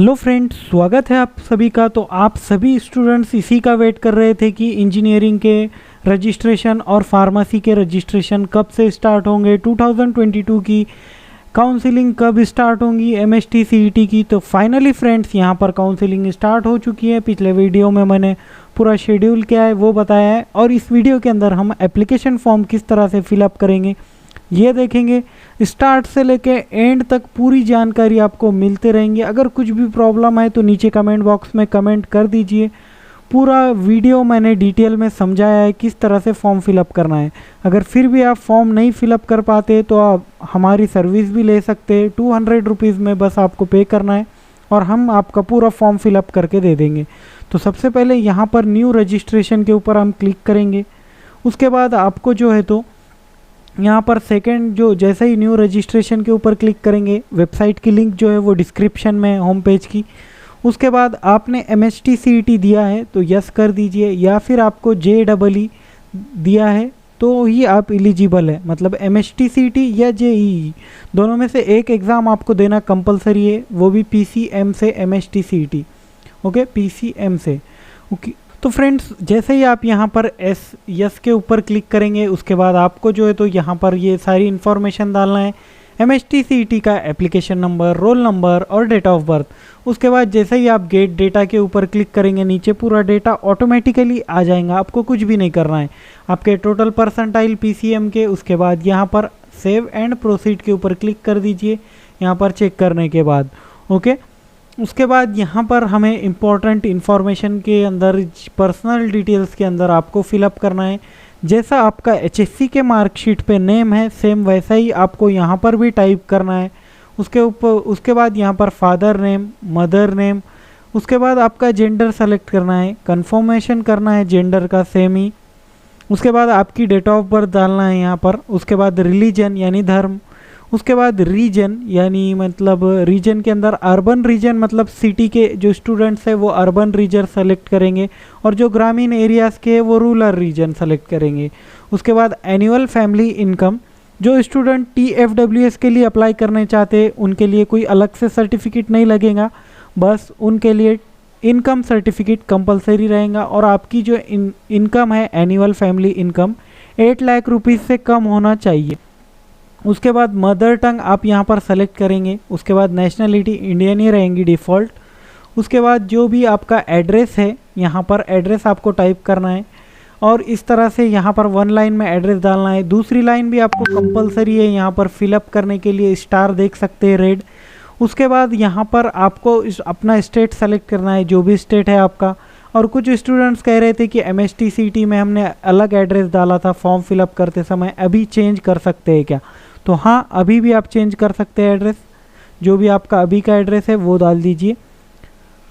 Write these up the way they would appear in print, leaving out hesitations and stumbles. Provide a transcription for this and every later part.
Hello friends, स्वागत है आप सभी का। तो आप सभी स्टूडेंट्स इसी का वेट कर रहे थे कि इंजीनियरिंग के रजिस्ट्रेशन और फार्मेसी के रजिस्ट्रेशन कब से स्टार्ट होंगे, 2022 की काउंसलिंग कब स्टार्ट होंगी एमएसटी सीईटी की। तो फाइनली फ्रेंड्स, यहाँ पर काउंसलिंग स्टार्ट हो चुकी है। पिछले वीडियो में मैंने पूरा शेड्यूल क्या है वो बताया है, और इस वीडियो के अंदर हम एप्लीकेशन फॉर्म किस तरह से फिलअप करेंगे ये देखेंगे। स्टार्ट से लेके एंड तक पूरी जानकारी आपको मिलते रहेंगे। अगर कुछ भी प्रॉब्लम है तो नीचे कमेंट बॉक्स में कमेंट कर दीजिए। पूरा वीडियो मैंने डिटेल में समझाया है किस तरह से फॉर्म फिलअप करना है। अगर फिर भी आप फॉर्म नहीं फिलअप कर पाते तो आप हमारी सर्विस भी ले सकते हैं। 200 रुपीज़ में बस आपको पे करना है और हम आपका पूरा फॉर्म फिलअप करके दे देंगे। तो सबसे पहले यहाँ पर न्यू रजिस्ट्रेशन के ऊपर हम क्लिक करेंगे। उसके बाद आपको जो है तो यहाँ पर सेकंड जो जैसे ही न्यू रजिस्ट्रेशन के ऊपर क्लिक करेंगे, वेबसाइट की लिंक जो है वो डिस्क्रिप्शन में होम पेज की। उसके बाद आपने एमएसटी सीईटी दिया है तो यस कर दीजिए, या फिर आपको जेईई दिया है तो ही आप एलिजिबल है। मतलब एमएसटी सीईटी या जेईई दोनों में से एक एग्ज़ाम आपको देना कंपलसरी है, वो भी पीसीएम से एमएसटी सीईटी। ओके, पीसीएम से। ओके, तो फ्रेंड्स जैसे ही आप यहाँ पर यस के ऊपर क्लिक करेंगे, उसके बाद आपको जो है तो यहाँ पर ये सारी इन्फॉर्मेशन डालना है। एमएसटी सीईटी का एप्लीकेशन नंबर, रोल नंबर और डेट ऑफ बर्थ। उसके बाद जैसे ही आप गेट डेटा के ऊपर क्लिक करेंगे, नीचे पूरा डेटा ऑटोमेटिकली आ जाएगा, आपको कुछ भी नहीं करना है। आपके टोटल परसेंटाइल पीसीएम के, उसके बाद यहाँ पर सेव एंड प्रोसीड के ऊपर क्लिक कर दीजिए यहाँ पर चेक करने के बाद। ओके, उसके बाद यहाँ पर हमें इम्पॉर्टेंट इन्फॉर्मेशन के अंदर, पर्सनल डिटेल्स के अंदर आपको फिलअप करना है। जैसा आपका एचएससी के मार्कशीट पे नेम है, सेम वैसा ही आपको यहाँ पर भी टाइप करना है। उसके बाद यहाँ पर फादर नेम, मदर नेम। उसके बाद आपका जेंडर सेलेक्ट करना है, कंफर्मेशन करना है जेंडर का सेम ही। उसके बाद आपकी डेट ऑफ बर्थ डालना है यहाँ पर। उसके बाद रिलीजन यानी धर्म। उसके बाद रीजन यानी मतलब रीजन के अंदर अर्बन रीजन, मतलब सिटी के जो स्टूडेंट्स हैं वो अर्बन रीजन सेलेक्ट करेंगे, और जो ग्रामीण एरियाज़ के वो रूरल रीजन सेलेक्ट करेंगे। उसके बाद एनुअल फैमिली इनकम, जो स्टूडेंट TFWS के लिए अप्लाई करने चाहते हैं उनके लिए कोई अलग से सर्टिफिकेट नहीं लगेगा, बस उनके लिए इनकम सर्टिफिकेट कंपलसरी रहेगा। और आपकी जो इनकम है, annual family income 8 lakh rupees से कम होना चाहिए। उसके बाद मदर टंग आप यहाँ पर सेलेक्ट करेंगे। उसके बाद नेशनलिटी इंडियन ही रहेंगी डिफ़ॉल्ट। उसके बाद जो भी आपका एड्रेस है, यहाँ पर एड्रेस आपको टाइप करना है, और इस तरह से यहाँ पर 1 लाइन में एड्रेस डालना है। दूसरी लाइन भी आपको कंपलसरी है यहाँ पर फिलअप करने के लिए, स्टार देख सकते हैं रेड। उसके बाद यहाँ पर आपको अपना स्टेट सेलेक्ट करना है, जो भी स्टेट है आपका। और कुछ स्टूडेंट्स कह रहे थे कि एमएसटी सीईटी में हमने अलग एड्रेस डाला था फॉर्म फिलअप करते समय, अभी चेंज कर सकते हैं क्या? तो हाँ, अभी भी आप चेंज कर सकते हैं एड्रेस। जो भी आपका अभी का एड्रेस है वो डाल दीजिए।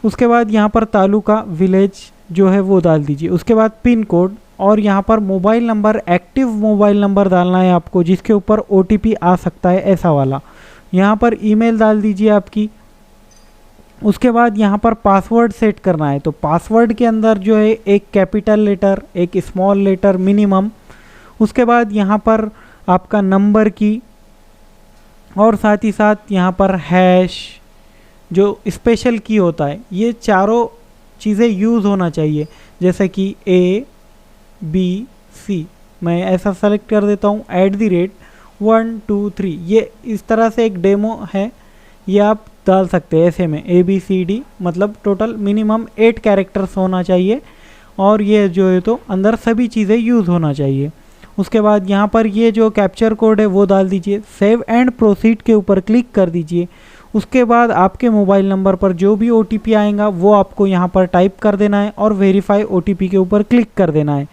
उसके बाद यहाँ पर तालुका, विलेज जो है वो डाल दीजिए। उसके बाद पिन कोड, और यहाँ पर mobile number, active mobile number डालना है आपको, जिसके ऊपर OTP आ सकता है, ऐसा वाला। यहाँ पर ईमेल डाल दीजिए आपकी। उसके बाद यहाँ पर पासवर्ड सेट करना है, तो पासवर्ड के अंदर जो है एक कैपिटल लेटर, एक स्मॉल लेटर मिनिमम। उसके बाद यहाँ पर आपका नंबर की, और साथ ही साथ यहाँ पर हैश जो स्पेशल की होता है, ये चारों चीज़ें यूज़ होना चाहिए। जैसे कि ABC, मैं ऐसा सेलेक्ट कर देता हूँ, @1 2 3, ये इस तरह से एक डेमो है, ये आप डाल सकते हैं ऐसे में ABCD, मतलब टोटल मिनिमम 8 कैरेक्टर्स होना चाहिए, और ये जो है तो अंदर सभी चीज़ें यूज़ होना चाहिए। उसके बाद यहाँ पर ये जो कैप्चर कोड है वो डाल दीजिए। सेव एंड प्रोसीड के ऊपर क्लिक कर दीजिए। उसके बाद आपके मोबाइल नंबर पर जो भी OTP आएगा वो आपको यहाँ पर टाइप कर देना है, और वेरीफाई OTP के ऊपर क्लिक कर देना है।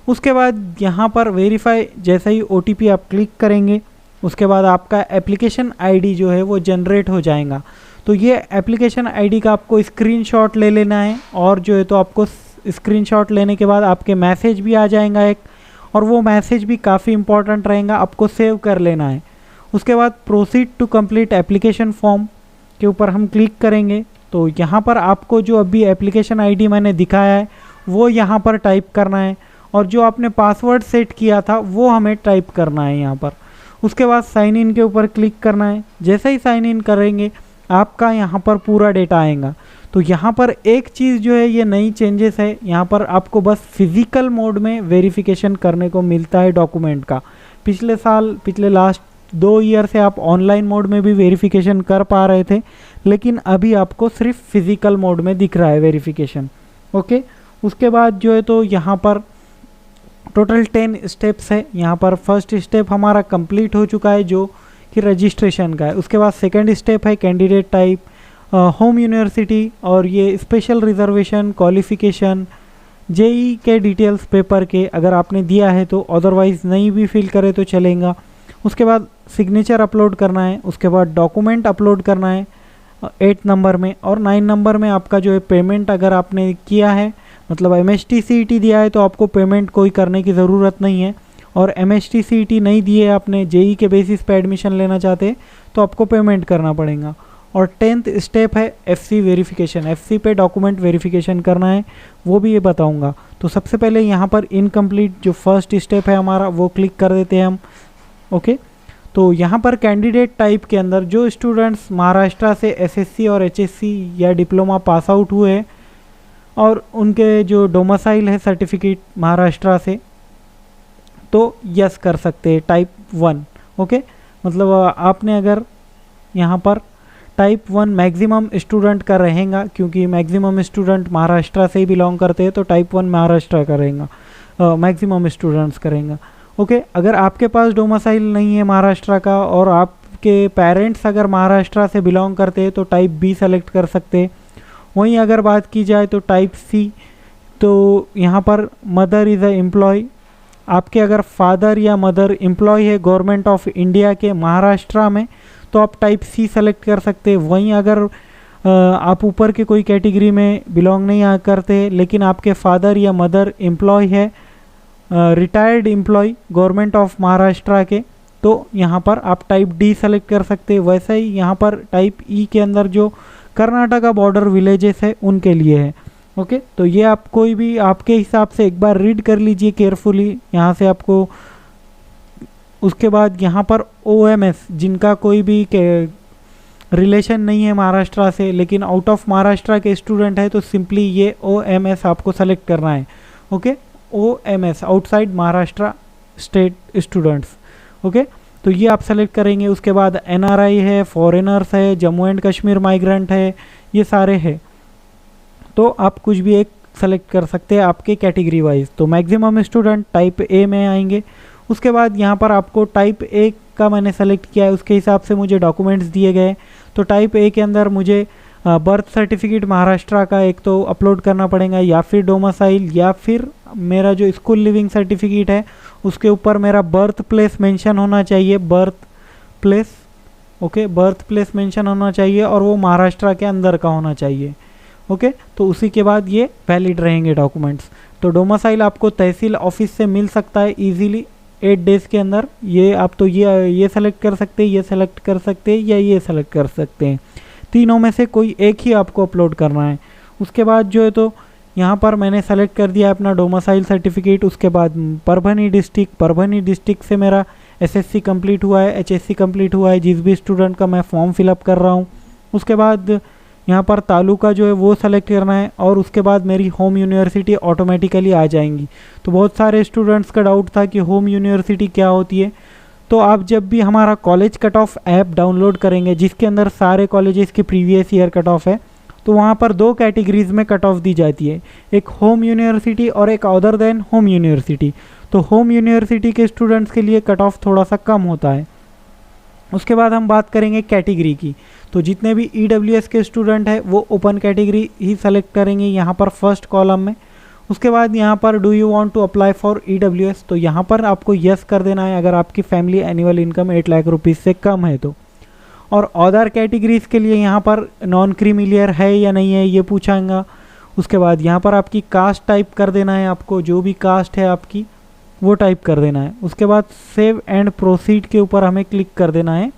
उसके बाद यहाँ पर वेरीफाई जैसे ही OTP आप क्लिक करेंगे, उसके बाद आपका एप्लीकेशन ID जो है वो जनरेट हो जाएगा। तो ये एप्लीकेशन ID का आपको स्क्रीनशॉट ले लेना है, और जो है तो आपको स्क्रीनशॉट लेने के बाद आपके मैसेज भी आ जाएगा एक, और वो मैसेज भी काफ़ी इंपॉर्टेंट रहेगा, आपको सेव कर लेना है। उसके बाद proceed to complete application form के ऊपर हम क्लिक करेंगे। तो यहाँ पर आपको जो अभी एप्लीकेशन ID मैंने दिखाया है वो यहाँ पर टाइप करना है, और जो आपने पासवर्ड सेट किया था वो हमें टाइप करना है यहाँ पर। उसके बाद साइन इन के ऊपर क्लिक करना है। जैसे ही साइन इन करेंगे आपका यहाँ पर पूरा डेटा आएगा। तो यहाँ पर एक चीज़ जो है ये नई चेंजेस है, यहाँ पर आपको बस फिजिकल मोड में वेरिफिकेशन करने को मिलता है डॉक्यूमेंट का। पिछले लास्ट 2 ईयर से आप ऑनलाइन मोड में भी वेरिफिकेशन कर पा रहे थे, लेकिन अभी आपको सिर्फ फिजिकल मोड में दिख रहा है वेरिफिकेशन। ओके, उसके बाद जो है तो यहाँ पर टोटल 10 स्टेप्स है। यहाँ पर फर्स्ट स्टेप हमारा कंप्लीट हो चुका है जो कि रजिस्ट्रेशन का है। उसके बाद सेकंड स्टेप है कैंडिडेट टाइप, होम यूनिवर्सिटी, और ये स्पेशल रिजर्वेशन, क्वालिफिकेशन, जेई के डिटेल्स पेपर के अगर आपने दिया है तो, अदरवाइज़ नहीं भी फिल करे तो चलेगा। उसके बाद सिग्नेचर अपलोड करना है, उसके बाद डॉक्यूमेंट अपलोड करना है 8 नंबर में, और 9 नंबर में आपका जो है पेमेंट अगर आपने किया है, मतलब MST CET दिया है तो आपको पेमेंट कोई करने की ज़रूरत नहीं है, और MST CET नहीं दिए आपने, जेई के बेसिस पे एडमिशन लेना चाहते तो आपको पेमेंट करना पड़ेगा। और 10th स्टेप है FC वेरिफिकेशन, FC पे डॉक्यूमेंट वेरिफिकेशन करना है, वो भी ये बताऊंगा। तो सबसे पहले यहाँ पर इनकम्प्लीट जो फर्स्ट स्टेप है हमारा वो क्लिक कर देते हैं हम। ओके, तो यहाँ पर कैंडिडेट टाइप के अंदर जो स्टूडेंट्स महाराष्ट्र से SSC और HSC या डिप्लोमा पास आउट हुए और उनके जो डोमिसाइल है सर्टिफिकेट महाराष्ट्र से, तो यस कर सकते हैं टाइप 1। ओके, मतलब आपने अगर यहाँ पर टाइप 1 मैक्सिमम स्टूडेंट का रहेगा, क्योंकि मैक्सिमम स्टूडेंट महाराष्ट्र से ही बिलोंग करते हैं, तो टाइप 1 महाराष्ट्र का रहेगा, मैक्सिमम स्टूडेंट्स करेंगे। ओके, अगर आपके पास डोमिसाइल नहीं है महाराष्ट्र का और आपके पेरेंट्स अगर महाराष्ट्र से बिलोंग करते हैं तो टाइप B सेलेक्ट कर सकते हैं। वहीं अगर बात की जाए तो टाइप C, तो यहाँ पर मदर इज़ अ एम्प्लॉय, आपके अगर फादर या मदर एम्प्लॉय है गवर्नमेंट ऑफ इंडिया के महाराष्ट्र में तो आप टाइप C सेलेक्ट कर सकते हैं। वहीं अगर आप ऊपर के कोई कैटेगरी में बिलोंग नहीं करते लेकिन आपके फादर या मदर एम्प्लॉय है, retired employ government of Maharashtra के, तो यहाँ पर आप टाइप D सेलेक्ट कर सकते हैं। वैसे ही यहाँ पर टाइप E के अंदर जो कर्नाटका बॉर्डर विलेजेस है उनके लिए है। ओके, तो ये आप कोई भी आपके हिसाब से एक बार रीड कर लीजिए केयरफुली यहाँ से आपको। उसके बाद यहाँ पर OMS, जिनका कोई भी रिलेशन नहीं है महाराष्ट्र से लेकिन आउट ऑफ महाराष्ट्र के स्टूडेंट है, तो सिंपली ये OMS आपको सेलेक्ट करना है। Okay, OMS outside Maharashtra state students. Okay, तो ये आप सेलेक्ट करेंगे। उसके बाद NRI है, फॉरेनर्स है, जम्मू एंड कश्मीर माइग्रेंट है, ये सारे हैं, तो आप कुछ भी एक सेलेक्ट कर सकते हैं आपके कैटेगरी वाइज। तो मैक्सिमम स्टूडेंट टाइप A में आएंगे। उसके बाद यहाँ पर आपको टाइप A का मैंने सेलेक्ट किया है, उसके हिसाब से मुझे डॉक्यूमेंट्स दिए गए। तो टाइप A के अंदर मुझे बर्थ सर्टिफिकेट महाराष्ट्र का एक तो अपलोड करना पड़ेगा, या फिर डोमिसाइल, या फिर मेरा जो स्कूल लिविंग सर्टिफिकेट है उसके ऊपर मेरा बर्थ प्लेस मेंशन होना चाहिए, birth place. Okay, birth place mention होना चाहिए और वो महाराष्ट्र के अंदर का होना चाहिए। ओके, तो उसी के बाद ये वैलिड रहेंगे डॉक्यूमेंट्स। तो डोमिसाइल आपको तहसील ऑफिस से मिल सकता है इजीली 8 डेज़ के अंदर। ये आप तो ये सेलेक्ट कर सकते हैं, ये सेलेक्ट कर सकते हैं, या ये सेलेक्ट कर सकते हैं, तीनों में से कोई एक ही आपको अपलोड करना है। उसके बाद जो है तो यहाँ पर मैंने सेलेक्ट कर दिया अपना डोमिसाइल सर्टिफिकेट। उसके बाद परभनी डिस्ट्रिक्ट से मेरा SSC कंप्लीट हुआ है, HSC कंप्लीट हुआ है, जिस भी स्टूडेंट का मैं फॉर्म फिलअप कर रहा हूँ। उसके बाद यहाँ पर तालुका जो है वो सेलेक्ट करना है, और उसके बाद मेरी होम यूनिवर्सिटी ऑटोमेटिकली आ जाएंगी। तो बहुत सारे स्टूडेंट्स का डाउट था कि होम यूनिवर्सिटी क्या होती है। तो आप जब भी हमारा college cut off app download करेंगे जिसके अंदर सारे कॉलेजेस की प्रीवियस ईयर कट ऑफ है, तो वहाँ पर 2 कैटेगरीज में कट ऑफ दी जाती है, एक होम यूनिवर्सिटी और एक अदर देन होम यूनिवर्सिटी। तो होम यूनिवर्सिटी के स्टूडेंट्स के लिए कट ऑफ थोड़ा सा कम होता है। उसके बाद हम बात करेंगे कैटेगरी की। तो जितने भी EWS के स्टूडेंट हैं वो ओपन कैटेगरी ही सेलेक्ट करेंगे यहाँ पर फर्स्ट कॉलम में। उसके बाद यहाँ पर do you want to apply for EWS, तो यहाँ पर आपको यस कर देना है अगर आपकी family annual income 8 lakh rupees से कम है तो। और अदर कैटेगरीज के लिए यहाँ पर नॉन क्रीमिलियर है या नहीं है ये पूछाएगा। उसके बाद यहाँ पर आपकी कास्ट टाइप कर देना है, आपको जो भी कास्ट है आपकी वो टाइप कर देना है। उसके बाद सेव एंड प्रोसीड के ऊपर हमें क्लिक कर देना है।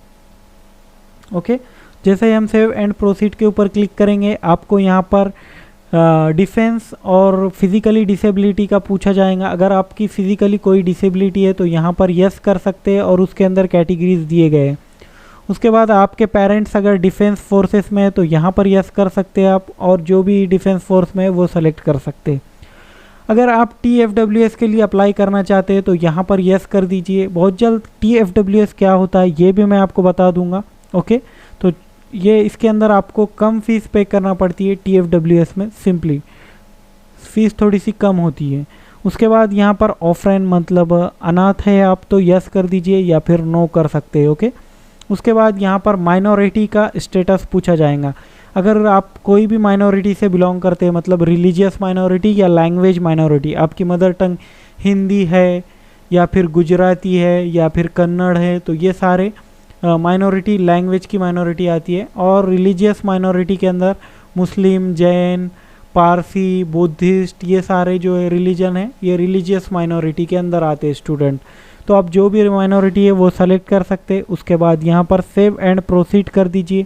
ओके, जैसे ही हम सेव एंड प्रोसीड के ऊपर क्लिक करेंगे आपको यहाँ पर डिफेंस और फिज़िकली डिसेबिलिटी का पूछा जाएगा। अगर आपकी फ़िज़िकली कोई डिसेबिलिटी है तो यहाँ पर यस कर सकते हैं और उसके अंदर कैटेगरीज दिए गए हैं। उसके बाद आपके पेरेंट्स अगर डिफेंस फोर्सेस में है तो यहाँ पर यस कर सकते हैं आप, और जो भी डिफेंस फोर्स में है वो सेलेक्ट कर सकते हैं। अगर आप TFWS के लिए अप्लाई करना चाहते हैं तो यहाँ पर यस कर दीजिए। बहुत जल्द TFWS क्या होता है ये भी मैं आपको बता दूंगा। ओके, तो ये इसके अंदर आपको कम फीस पे करना पड़ती है TFWS में, सिंपली फीस थोड़ी सी कम होती है। उसके बाद यहाँ पर ऑफलाइन मतलब अनाथ है आप तो यस कर दीजिए या फिर नो कर सकते हैं। ओके, उसके बाद यहाँ पर माइनॉरिटी का स्टेटस पूछा जाएगा। अगर आप कोई भी माइनॉरिटी से बिलोंग करते हैं, मतलब रिलीजियस माइनॉरिटी या लैंग्वेज माइनॉरिटी, आपकी मदर टंग हिंदी है या फिर गुजराती है या फिर कन्नड़ है, तो ये सारे माइनॉरिटी लैंग्वेज की माइनॉरिटी आती है। और रिलीजियस माइनॉरिटी के अंदर मुस्लिम, जैन, पारसी, बुद्धिस्ट, ये सारे जो है रिलीजन है ये रिलीजियस माइनॉरिटी के अंदर आते हैं स्टूडेंट। तो आप जो भी माइनॉरिटी है वो सेलेक्ट कर सकते हैं। उसके बाद यहाँ पर सेव एंड प्रोसीड कर दीजिए।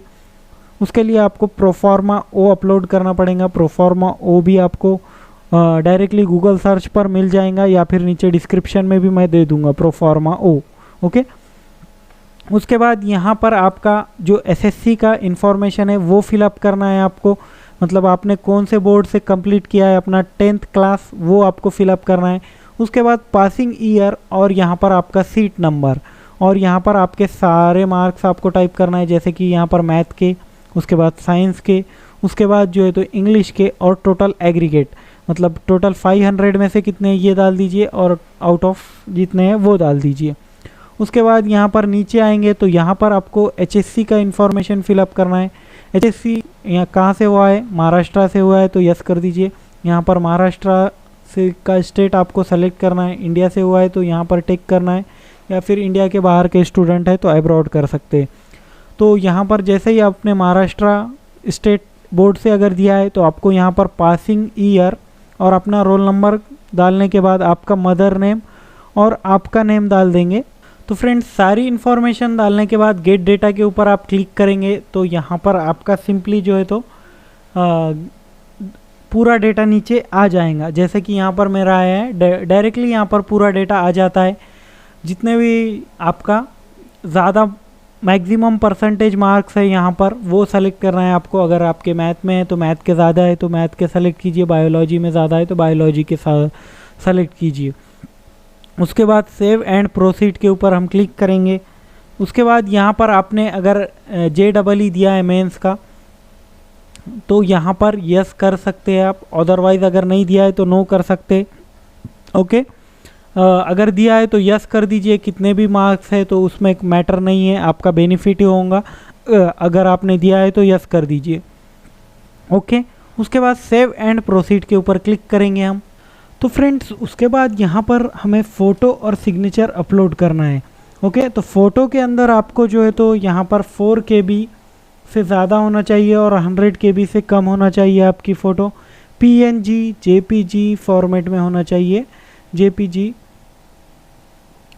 उसके लिए आपको प्रोफॉर्मा ओ अपलोड करना पड़ेगा। प्रोफॉर्मा ओ भी आपको डायरेक्टली गूगल सर्च पर मिल जाएगा या फिर नीचे डिस्क्रिप्शन में भी मैं दे दूंगा प्रोफॉर्मा ओ। ओके, उसके बाद यहाँ पर आपका जो SSC का इंफॉर्मेशन है वो फिलअप करना है आपको, मतलब आपने कौन से बोर्ड से कंप्लीट किया है अपना 10th क्लास वो आपको फिलअप करना है। उसके बाद पासिंग ईयर और यहाँ पर आपका सीट नंबर और यहाँ पर आपके सारे मार्क्स आपको टाइप करना है, जैसे कि यहाँ पर मैथ के, उसके बाद साइंस के, उसके बाद जो है तो इंग्लिश के, और टोटल एग्रीगेट मतलब टोटल 500 में से कितने ये डाल दीजिए और आउट ऑफ जितने हैं वो डाल दीजिए। उसके बाद यहाँ पर नीचे आएंगे तो यहाँ पर आपको HSC का इंफॉर्मेशन फिलअप करना है। HSC यहाँ कहाँ से हुआ है, महाराष्ट्र से हुआ है तो यस कर दीजिए। यहाँ पर महाराष्ट्र से का स्टेट आपको सेलेक्ट करना है। इंडिया से हुआ है तो यहाँ पर टिक करना है, या फिर इंडिया के बाहर के स्टूडेंट है तो अब्रॉड कर सकते हैं। तो यहाँ पर जैसे ही आपने महाराष्ट्र स्टेट बोर्ड से अगर दिया है तो आपको यहाँ पर पासिंग ईयर और अपना रोल नंबर डालने के बाद आपका मदर नेम और आपका नेम डाल देंगे। तो फ्रेंड्स सारी इन्फॉर्मेशन डालने के बाद गेट डेटा के ऊपर आप क्लिक करेंगे तो यहाँ पर आपका सिंपली जो है तो पूरा डेटा नीचे आ जाएगा। जैसे कि यहाँ पर मेरा आया है, डायरेक्टली यहाँ पर पूरा डेटा आ जाता है। जितने भी आपका ज़्यादा मैक्सिमम परसेंटेज मार्क्स है यहाँ पर वो सेलेक्ट करना है आपको। अगर आपके मैथ में है तो मैथ के ज़्यादा है तो मैथ के सेलेक्ट कीजिए, बायोलॉजी में ज़्यादा है तो बायोलॉजी के सेलेक्ट कीजिए। उसके बाद सेव एंड प्रोसीड के ऊपर हम क्लिक करेंगे। उसके बाद यहाँ पर आपने अगर JEE दिया है मेंस का तो यहाँ पर यस कर सकते हैं आप, अदरवाइज़ अगर नहीं दिया है तो नो कर सकते। ओके, अगर दिया है तो यस कर दीजिए। कितने भी मार्क्स है तो उसमें एक मैटर नहीं है, आपका बेनिफिट ही होगा। अगर आपने दिया है तो यस कर दीजिए। ओके, उसके बाद सेव एंड प्रोसीड के ऊपर क्लिक करेंगे हम। तो फ्रेंड्स उसके बाद यहाँ पर हमें फ़ोटो और सिग्नेचर अपलोड करना है। ओके, तो फ़ोटो के अंदर आपको जो है तो यहाँ पर 4 KB से ज़्यादा होना चाहिए और 100 KB से कम होना चाहिए आपकी फ़ोटो। PNG JPG फॉर्मेट में होना चाहिए, JPG।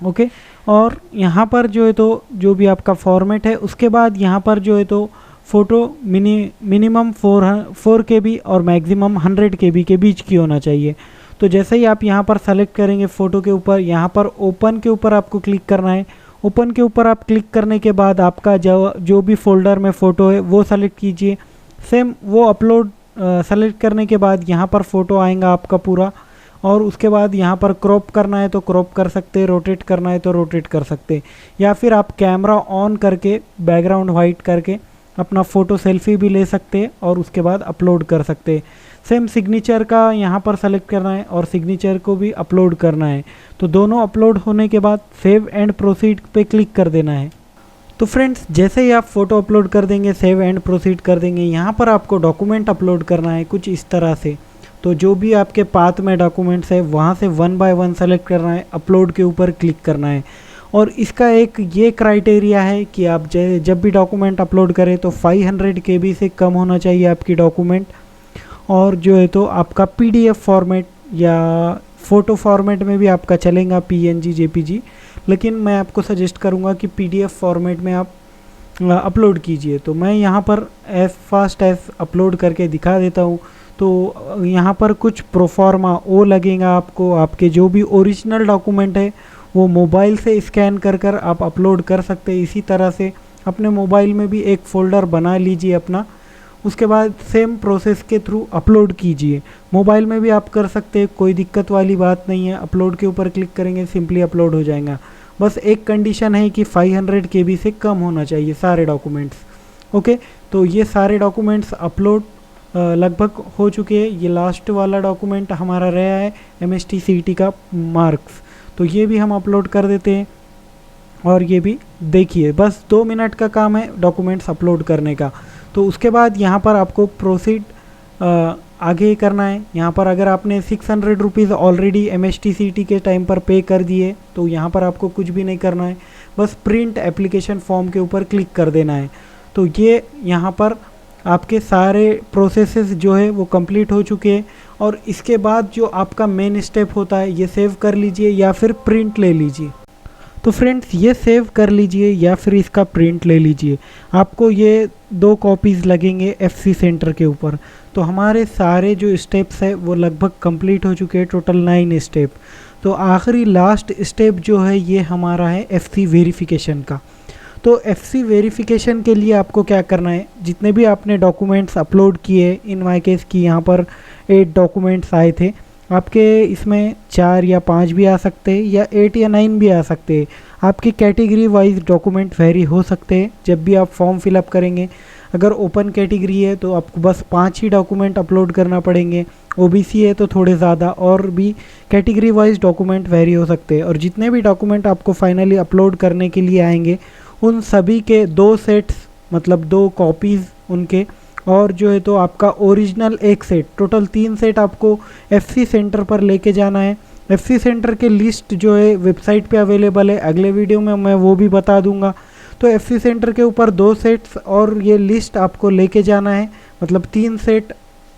ओके, और यहाँ पर जो है तो जो भी आपका फॉर्मेट है उसके बाद यहाँ पर जो है तो फ़ोटो मिनिमम 4 KB और मैक्सिमम 100 KB के बीच की होना चाहिए। तो जैसे ही आप यहाँ पर सेलेक्ट करेंगे फ़ोटो के ऊपर, यहाँ पर ओपन के ऊपर आपको क्लिक करना है। ओपन के ऊपर आप क्लिक करने के बाद आपका जो भी फोल्डर में फ़ोटो है वो सेलेक्ट कीजिए। सेम वो अपलोड सेलेक्ट करने के बाद यहाँ पर फ़ोटो आएगा आपका पूरा, और उसके बाद यहाँ पर क्रॉप करना है तो क्रॉप कर सकते, रोटेट करना है तो रोटेट कर सकते, या फिर आप कैमरा ऑन करके बैकग्राउंड वाइट करके अपना फ़ोटो सेल्फी भी ले सकते और उसके बाद अपलोड कर सकते। सेम सिग्नेचर का यहाँ पर सेलेक्ट करना है और सिग्नेचर को भी अपलोड करना है। तो दोनों अपलोड होने के बाद सेव एंड प्रोसीड पे क्लिक कर देना है। तो फ्रेंड्स जैसे ही आप फ़ोटो अपलोड कर देंगे, सेव एंड प्रोसीड कर देंगे, यहाँ पर आपको डॉक्यूमेंट अपलोड करना है कुछ इस तरह से। तो जो भी आपके पाथ में डॉक्यूमेंट्स है वहाँ से 1 बाय 1 सेलेक्ट करना है, अपलोड के ऊपर क्लिक करना है। और इसका एक ये क्राइटेरिया है कि आप जब भी डॉक्यूमेंट अपलोड करें तो 500 KB से कम होना चाहिए आपकी डॉक्यूमेंट, और जो है तो आपका PDF फॉर्मेट या फ़ोटो फॉर्मेट में भी आपका चलेगा, PNG JPG, लेकिन मैं आपको सजेस्ट करूँगा कि PDF फॉर्मेट में आप अपलोड कीजिए। तो मैं यहाँ पर एज फास्ट एज अपलोड करके दिखा देता हूँ। तो यहाँ पर कुछ प्रोफॉर्मा ओ लगेगा आपको, आपके जो भी ओरिजिनल डॉक्यूमेंट है वो मोबाइल से स्कैन कर आप अपलोड कर सकते हैं। इसी तरह से अपने मोबाइल में भी एक फ़ोल्डर बना लीजिए अपना। उसके बाद सेम प्रोसेस के थ्रू अपलोड कीजिए। मोबाइल में भी आप कर सकते हैं, कोई दिक्कत वाली बात नहीं है। अपलोड के ऊपर क्लिक करेंगे, सिंपली अपलोड हो जाएगा। बस एक कंडीशन है कि 500 KB से कम होना चाहिए सारे डॉक्यूमेंट्स। ओके, तो ये सारे डॉक्यूमेंट्स अपलोड लगभग हो चुके हैं। ये लास्ट वाला डॉक्यूमेंट हमारा रहा है MST-CET का मार्क्स, तो ये भी हम अपलोड कर देते हैं। और ये भी देखिए, बस 2 मिनट का काम है डॉक्यूमेंट्स अपलोड करने का। तो उसके बाद यहाँ पर आपको प्रोसीड आगे करना है। यहाँ पर अगर आपने 600 रुपीज़ ऑलरेडी MST-CET के टाइम पर पे कर दिए तो यहाँ पर आपको कुछ भी नहीं करना है, बस प्रिंट एप्लीकेशन फॉर्म के ऊपर क्लिक कर देना है। तो ये यहाँ पर आपके सारे प्रोसेसेस जो है वो कंप्लीट हो चुके हैं। और इसके बाद जो आपका मेन स्टेप होता है, ये सेव कर लीजिए या फिर प्रिंट ले लीजिए। तो फ्रेंड्स, ये सेव कर लीजिए या फिर इसका प्रिंट ले लीजिए। आपको ये 2 कॉपीज़ लगेंगे FC सेंटर के ऊपर। तो हमारे सारे जो स्टेप्स है वो लगभग कंप्लीट हो चुके हैं, टोटल 9 स्टेप। तो आखिरी लास्ट स्टेप जो है ये हमारा है FC वेरिफिकेशन का। तो FC वेरिफिकेशन के लिए आपको क्या करना है, जितने भी आपने डॉक्यूमेंट्स अपलोड किए, इन माय केस की यहाँ पर 8 डॉक्यूमेंट्स आए थे, आपके इसमें 4 या 5 भी आ सकते हैं या 8 या 9 भी आ सकते हैं। आपकी कैटेगरी वाइज डॉक्यूमेंट वेरी हो सकते हैं जब भी आप फॉर्म फिलअप करेंगे। अगर ओपन कैटेगरी है तो आपको बस 5 ही डॉक्यूमेंट अपलोड करना पड़ेंगे, OBC है तो थोड़े ज़्यादा, और भी कैटेगरी वाइज डॉक्यूमेंट वेरी हो सकते हैं। और जितने भी डॉक्यूमेंट आपको फाइनली अपलोड करने के लिए आएंगे उन सभी के 2 सेट्स, मतलब 2 कॉपीज़ उनके, और जो है तो आपका ओरिजिनल 1 सेट, टोटल 3 सेट आपको FC सेंटर पर लेके जाना है। FC सेंटर के लिस्ट जो है वेबसाइट पे अवेलेबल है, अगले वीडियो में मैं वो भी बता दूंगा। तो FC सेंटर के ऊपर 2 सेट्स और ये लिस्ट आपको लेके जाना है, मतलब 3 सेट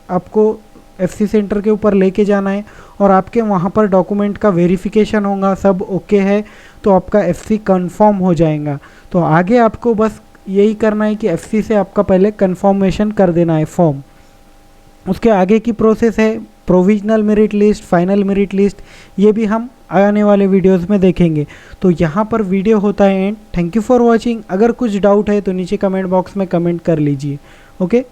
आपको FC सेंटर के ऊपर लेके जाना है। और आपके वहाँ पर डॉक्यूमेंट का वेरिफिकेशन होगा, सब ओके है तो आपका FC कंफर्म हो जाएगा। तो आगे आपको बस यही करना है कि FC से आपका पहले कंफर्मेशन कर देना है फॉर्म। उसके आगे की प्रोसेस है provisional merit list, final merit list, ये भी हम आने वाले वीडियोस में देखेंगे। तो यहाँ पर वीडियो होता है and. Thank you for watching. अगर कुछ डाउट है तो नीचे कमेंट बॉक्स में कमेंट कर लीजिए। ओके।